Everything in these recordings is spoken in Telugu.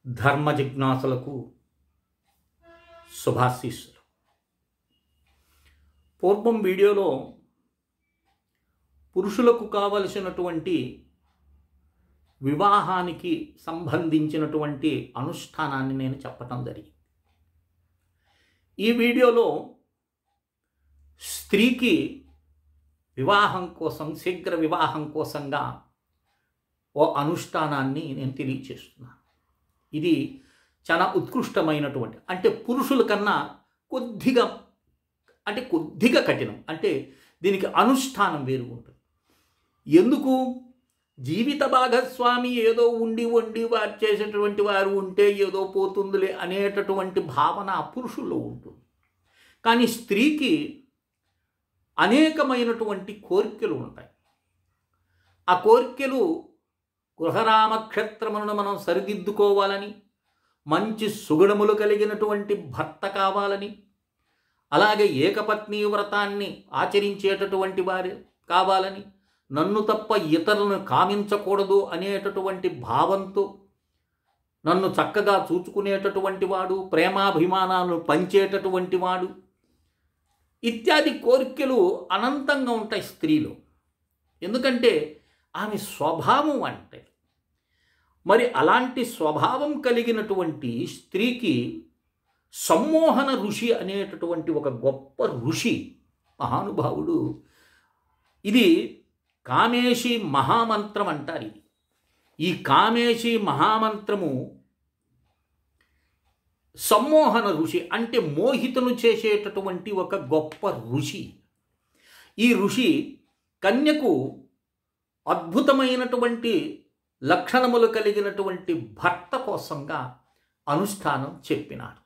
ధర్మ జిజ్ఞాసులకు శుభాశీస్సులు. పూర్వం వీడియోలో పురుషులకు కావలసినటువంటి వివాహానికి సంబంధించినటువంటి అనుష్ఠానాన్ని నేను చెప్పటం జరిగింది. ఈ వీడియోలో స్త్రీకి వివాహం కోసం, శీఘ్ర వివాహం కోసంగా ఓ అనుష్ఠానాన్ని నేను తెలియచేస్తున్నాను. ఇది చాలా ఉత్కృష్టమైనటువంటి, అంటే పురుషుల కన్నా కొద్దిగా కఠినం, అంటే దీనికి అనుష్ఠానం వేరు ఉంటుంది. ఎందుకు? జీవిత భాగస్వామి ఏదో ఉండి వారు చేసేటువంటి వారు ఉంటే ఏదో పోతుందిలే అనేటటువంటి భావన పురుషుల్లో ఉంటుంది. కానీ స్త్రీకి అనేకమైనటువంటి కోరికలు ఉంటాయి. ఆ కోరికలు గృహరామక్షేత్రములను మనం సరిదిద్దుకోవాలని, మంచి సుగుణములు కలిగినటువంటి భర్త కావాలని, అలాగే ఏకపత్ని వ్రతాన్ని ఆచరించేటటువంటి వారు కావాలని, నన్ను తప్ప ఇతరులను కామించకూడదు అనేటటువంటి భావంతో నన్ను చక్కగా చూచుకునేటటువంటి వాడు, ప్రేమాభిమానాలను పంచేటటువంటి వాడు ఇత్యాది కోరికలు అనంతంగా ఉంటాయి స్త్రీలో. ఎందుకంటే ఆమె స్వభావం అంటే. మరి అలాంటి స్వభావం కలిగినటువంటి స్త్రీకి సమ్మోహన ఋషి అనేటటువంటి ఒక గొప్ప ఋషి మహానుభావుడు, ఇది కామేశి మహామంత్రం అంటారు. ఈ కామేశి మహామంత్రము సమ్మోహన ఋషి అంటే మోహితను చేసేటటువంటి ఒక గొప్ప ఋషి. ఈ ఋషి కన్యకు అద్భుతమైనటువంటి లక్షణములు కలిగినటువంటి భర్త కోసంగా అనుష్ఠానం చెప్పినాడు.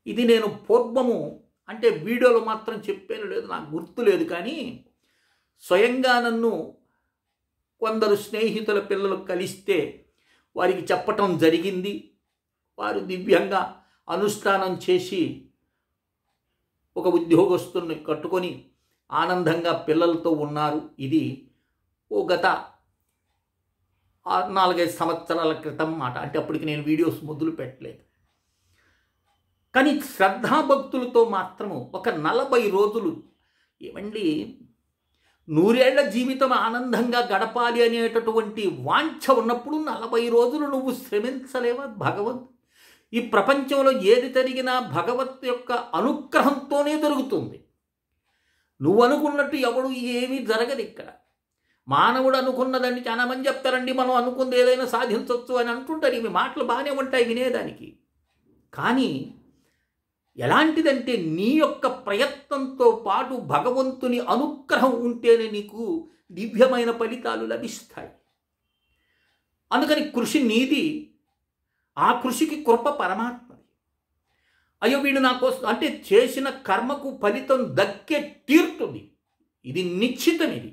ఇది నేను పూర్వము, అంటే వీడియోలో మాత్రం చెప్పాను లేదు, నాకు గుర్తు లేదు, కానీ స్వయంగా నన్ను కొందరు స్నేహితుల పిల్లలు కలిస్తే వారికి చెప్పటం జరిగింది. వారు దివ్యంగా అనుష్ఠానం చేసి ఒక ఉద్యోగస్తుని కట్టుకొని ఆనందంగా పిల్లలతో ఉన్నారు. ఇది గత 4-5 సంవత్సరాల క్రితం మాట. అంటే అప్పటికి నేను వీడియోస్ మొదలు పెట్టలేదు. కానీ శ్రద్ధాభక్తులతో మాత్రము ఒక 40 రోజులు, ఏమండి 100 ఏళ్ల జీవితం ఆనందంగా గడపాలి అనేటటువంటి వాంఛ ఉన్నప్పుడు 40 రోజులు నువ్వు శ్రమించలేవా? భగవంతు, ఈ ప్రపంచంలో ఏది జరిగినా భగవత్ యొక్క అనుగ్రహంతోనే జరుగుతుంది. నువ్వు అనుకున్నట్టు ఎవడు ఏమీ జరగదు. ఇక్కడ మానవుడు అనుకున్నదండి, చాలామంది చెప్తారండి మనం అనుకుంది ఏదైనా సాధించవచ్చు అని అంటుంటారు. ఇవి మాటలు బాగానే ఉంటాయి వినేదానికి. కానీ ఎలాంటిదంటే నీ యొక్క ప్రయత్నంతో పాటు భగవంతుని అనుగ్రహం ఉంటేనే నీకు దివ్యమైన ఫలితాలు లభిస్తాయి. అందుకని కృషి నీది, ఆ కృషికి కృప పరమాత్మది. అయ్యో వీడు నా కోసం అంటే చేసిన కర్మకు ఫలితం దక్కే తీరుతుంది, ఇది నిశ్చితం. ఇది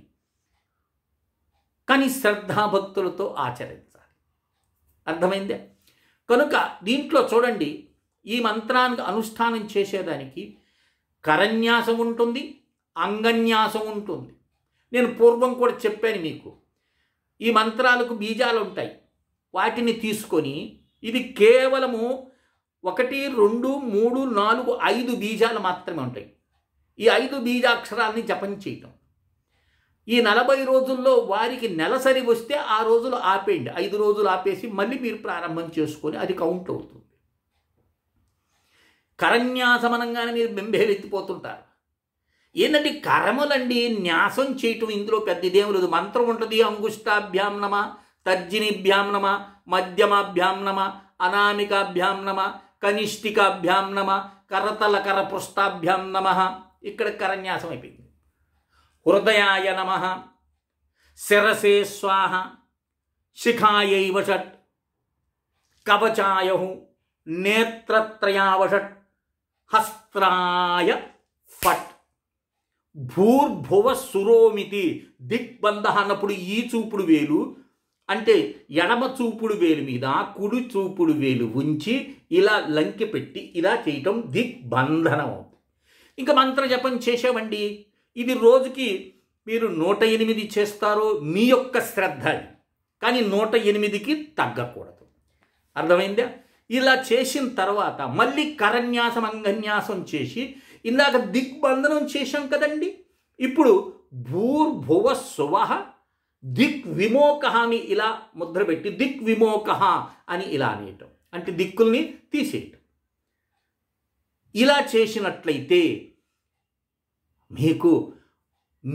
కానీ శ్రద్ధాభక్తులతో ఆచరించాలి. అర్థమైందే? కనుక దీంట్లో చూడండి, ఈ మంత్రానికి అనుష్ఠానం చేసేదానికి కరన్యాసం ఉంటుంది, అంగన్యాసం ఉంటుంది. నేను పూర్వం కూడా చెప్పాను మీకు. ఈ మంత్రాలకు బీజాలు ఉంటాయి. వాటిని తీసుకొని ఇది కేవలము 1, 2, 3, 4, 5 బీజాలు మాత్రమే ఉంటాయి. ఈ 5 బీజాక్షరాలని జపం చేయటం. ఈ 40 రోజుల్లో వారికి నెలసరి వస్తే ఆ రోజులు ఆపేయండి. 5 రోజులు ఆపేసి మళ్ళీ మీరు ప్రారంభం చేసుకొని అది కౌంట్ అవుతుంది. కరన్యాసమనంగానే మీరు బెంబేలెత్తిపోతుంటారు. ఏంటంటే కర్మలండి, న్యాసం చేయటం ఇందులో పెద్ద ఇదేం లేదు. మంత్రం ఉంటుంది. అంగుష్టాభ్యాం నమ, తర్జినిభ్యాం నమ, మధ్యమాభ్యాం నమ, అనామికాభ్యాం నమ, కనిష్ఠికాభ్యాం నమ, కరతల కరపృష్టాభ్యాం నమ. ఇక్కడ కరన్యాసం అయిపోయింది. హృదయాయ నమః, శిరసే స్వాహ, శిఖాయైవ షట్, కవచాయ నేత్రత్రయావషట్, హస్త్రాయ ఫట్. భూర్భువ సురోమితి. దిగ్బంధ అన్నప్పుడు ఈ చూపుడు వేలు అంటే ఎడమ చూపుడు వేలు మీద కుడి చూపుడు వేలు ఉంచి ఇలా లంకె పెట్టి ఇలా చేయటం దిగ్బంధనం. ఇంకా మంత్ర జపం చేసేవండి. ఇది రోజుకి మీరు 108 చేస్తారో మీ యొక్క శ్రద్ధ, కానీ 108కి తగ్గకూడదు. అర్థమైందా? ఇలా చేసిన తర్వాత మళ్ళీ కరన్యాసం అంగన్యాసం చేసి ఇందాక దిగ్బంధనం చేశాం కదండి. ఇప్పుడు భూర్భువ స్వః దిక్ విమోక అని ఇలా ముద్ర పెట్టి దిక్ విమోక అని ఇలా అనేయటం, అంటే దిక్కుల్ని తీసేయటం. ఇలా చేసినట్లయితే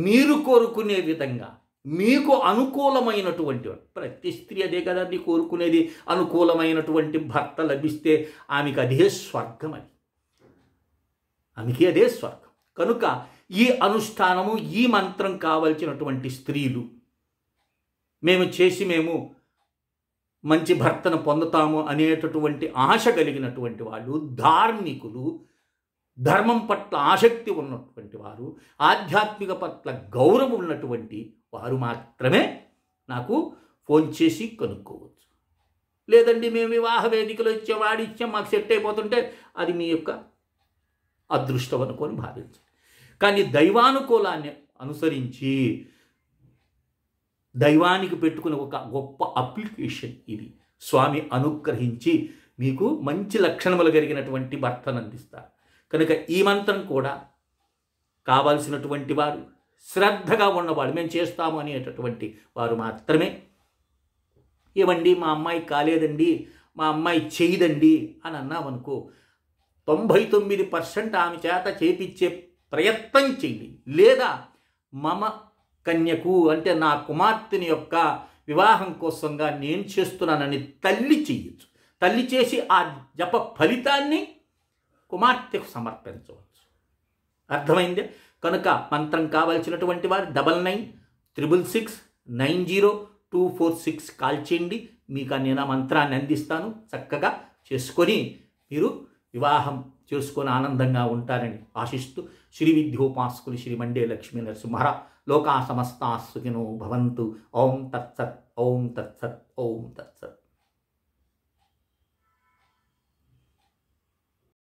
మీరు కోరుకునే విధంగా మీకు అనుకూలమైనటువంటి ప్రతి స్త్రీ అదే కదండి కోరుకునేది, అనుకూలమైనటువంటి భర్త లభిస్తే ఆమెకి అదే స్వర్గం, ఆమెకి అదే స్వర్గం. కనుక ఈ అనుష్ఠానము, ఈ మంత్రం కావలసినటువంటి స్త్రీలు మేము మంచి భర్తను పొందుతాము అనేటటువంటి ఆశ కలిగినటువంటి వాళ్ళు, ధార్మికులు, ధర్మం పట్ల ఆసక్తి ఉన్నటువంటి వారు, ఆధ్యాత్మిక పట్ల గౌరవం ఉన్నటువంటి వారు మాత్రమే నాకు ఫోన్ చేసి కనుక్కోవచ్చు. లేదండి మేము వివాహ వేదికలో ఇచ్చాం, వాడిచ్చాం, మాకు సెట్ అయిపోతుంటే అది మీ యొక్క అదృష్టం అనుకొని భావించండి. కానీ దైవానుకూలాన్ని అనుసరించి దైవానికి పెట్టుకునే ఒక గొప్ప అప్లికేషన్ ఇది. స్వామి అనుగ్రహించి మీకు మంచి లక్షణములు కలిగినటువంటి భర్తను అందిస్తారు. కనుక ఈ మంత్రం కూడా కావాల్సినటువంటి వారు, శ్రద్ధగా ఉన్నవాడు, మేము చేస్తాము అనేటటువంటి వారు మాత్రమే, ఏమండి మా అమ్మాయి కాలేదండి, మా అమ్మాయి చేయదండి అని అన్నామనుకో, 99% ఆమె చేత చేపించే ప్రయత్నం చేయండి. లేదా మమ కన్యకు అంటే నా కుమార్తెని యొక్క వివాహం కోసంగా నేను చేస్తున్నానని తల్లి చేయొచ్చు. తల్లి చేసి ఆ జప ఫలితాన్ని కుమార్తెకు సమర్పించవచ్చు. అర్థమైందే? కనుక మంత్రం కావాల్సినటువంటి వారు 9966690246 కాల్ చేయండి. మీకు నేను ఆ మంత్రాన్ని అందిస్తాను. చక్కగా చేసుకొని మీరు వివాహం చేసుకొని ఆనందంగా ఉంటారని ఆశిస్తూ శ్రీ విద్యోపాసకులు శ్రీ మండే లక్ష్మీ నరసింహ లోకా సమస్తా సుఖినో భవంతు. ఓం తత్సత్, ఓం తత్సత్, ఓం తత్సత్.